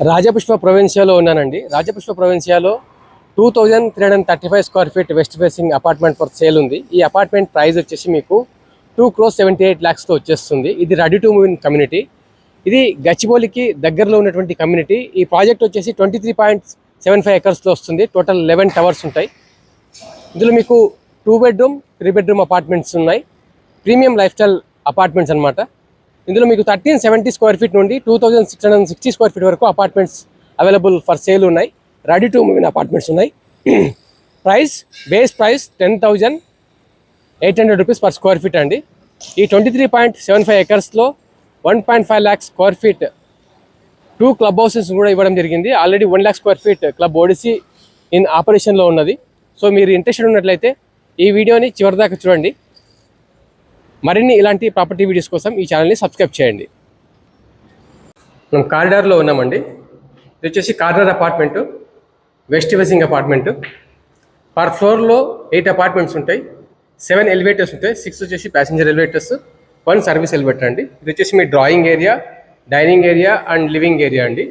రాజపుష్ప ప్రొవిన్సియాలో ఉన్నానండి. రాజపుష్ప ప్రొవిన్సియాలో 2335 square feet west facing apartment for sale ఉంది. ఈ అపార్ట్మెంట్ ప్రైస్ వచ్చేసి మీకు 2,78,00,000తో వచ్చేస్తుంది. ఇది ready to move in community. ఇది గచ్చిబౌలికి దగ్గరలో ఉన్నటువంటి కమ్యూనిటీ. ఈ ప్రాజెక్ట్ వచ్చేసి 23.75 ఎకర్స్లో వస్తుంది. టోటల్ 11 టవర్స్ ఉంటాయి. ఇందులో మీకు 2 బెడ్రూమ్ 3 బెడ్రూమ్ అపార్ట్మెంట్స్ ఉన్నాయి. ప్రీమియం లైఫ్ స్టైల్ అపార్ట్మెంట్స్ అనమాట. ఇందులో మీకు 1370 స్క్వేర్ ఫీట్ నుండి 2660 స్క్వేర్ ఫీట్ వరకు అపార్ట్మెంట్స్ అవైలబుల్ ఫర్ సేల్ ఉన్నాయి. Ready to move in apartments ఉన్నాయి. Base price 10,800 rupees per square feet అండి. ఈ 23.75 ఎకర్స్లో 1.5 lakh square feet 2 club houses కూడా ఇవ్వడం జరిగింది. Already 1 lakh square feet club ఓడిసి ఇన్ ఆపరేషన్లో ఉన్నది. సో మీరు ఇంట్రెస్టెడ్ ఉన్నట్లయితే ఈ వీడియోని చివరిదాకా చూడండి. మరిన్ని ఇలాంటి ప్రాపర్టీ వీడియోస్ కోసం ఈ ఛానల్ని సబ్స్క్రైబ్ చేయండి. మనం కారిడార్లో ఉన్నామండి. ఇది వచ్చేసి corridor apartment, west facing apartment. Per ఫ్లోర్లో 8 అపార్ట్మెంట్స్ ఉంటాయి. 7 ఎలివేటర్స్ ఉంటాయి. 6 వచ్చేసి ప్యాసింజర్ ఎలివేటర్స్, 1 సర్వీస్ ఎలివేటర్ అండి. ఇది వచ్చేసి మీ drawing area, dining area and living area అండి.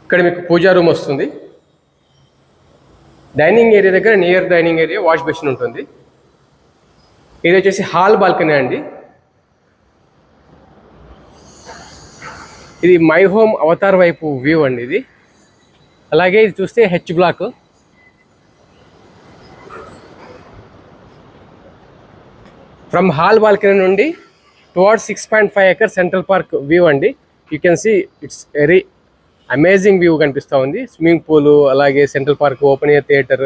ఇక్కడ మీకు పూజా రూమ్ వస్తుంది. డైనింగ్ ఏరియా దగ్గర near dining area wash basin ఉంటుంది. ఇది వచ్చేసి హాల్ బాల్కనీ అండి. ఇది మై హోమ్ అవతార్ వైపు వ్యూ అండి ఇది. అలాగే ఇది చూస్తే H block. From hall balcony నుండి towards 6.5 acres central park view అండి. You can see it's very amazing view కనిపిస్తూ ఉంది. స్విమ్మింగ్ పూలు, అలాగే central park, open air theatre,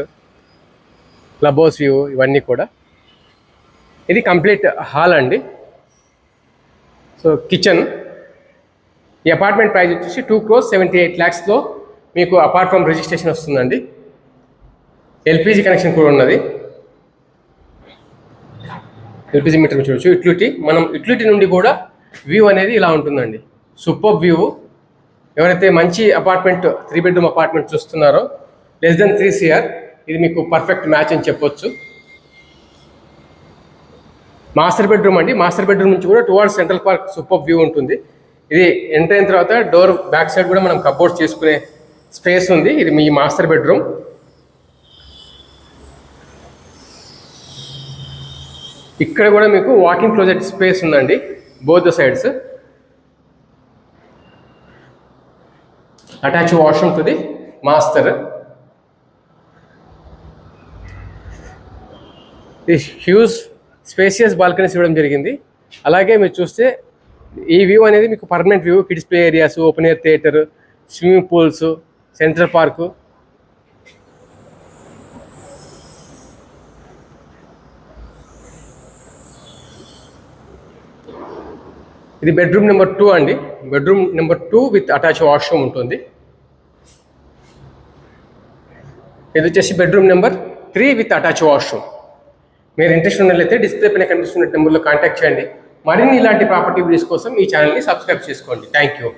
club house view ఇవన్నీ కూడా. ఇది కంప్లీట్ హాల్ అండి. So kitchen. ఈ అపార్ట్మెంట్ ప్రైస్ వచ్చేసి 2,78,00,000లో మీకు అపార్ట్ ఫ్రమ్ రిజిస్ట్రేషన్ వస్తుందండి. ఎల్పిజి కనెక్షన్ కూడా ఉన్నది. ఎల్పిజి మీటర్ చూడవచ్చు. యూటిలిటీ, మనం యూటిలిటీ నుండి కూడా వ్యూ అనేది ఇలా ఉంటుందండి. Super view. ఎవరైతే మంచి అపార్ట్మెంట్ 3 బెడ్రూమ్ అపార్ట్మెంట్ చూస్తున్నారో, లెస్ దెన్ 3 CR, ఇది మీకు పర్ఫెక్ట్ మ్యాచ్ అని చెప్పొచ్చు. మాస్టర్ బెడ్రూమ్ అండి. మాస్టర్ బెడ్రూమ్ నుంచి కూడా towards central park super view ఉంటుంది. ఇది ఎంటర్ అయిన తర్వాత డోర్ బ్యాక్ సైడ్ కూడా మనం కబోర్డ్స్ చేసుకునే స్పేస్ ఉంది. ఇది మీ మాస్టర్ బెడ్రూమ్. ఇక్కడ కూడా మీకు వాకింగ్ క్లోజెట్ స్పేస్ ఉందండి, both the sides. Attach washroom to the master. ఈ హ్యూజ్ స్పేసియస్ బాల్కనీస్ ఇవ్వడం జరిగింది. అలాగే మీరు చూస్తే ఈ వ్యూ అనేది మీకు permanent view. Kids play areas, open air theatre, swimming pools, central park. ఇది బెడ్రూమ్ నెంబర్ 2 అండి. Bedroom number 2 with attach washroom ఉంటుంది. ఇది వచ్చేసి bedroom number 3 with attach washroom. మీరు ఇంట్రెస్ట్ ఉన్నట్లయితే డిస్ప్లే పైన కనిపిస్తున్న నెంబర్లో కాంటాక్ట్ చేయండి. మరిన్ని ఇలాంటి ప్రాపర్టీ వీడియోస్ కోసం ఈ ఛానల్ని సబ్స్క్రైబ్ చేసుకోండి. Thank you.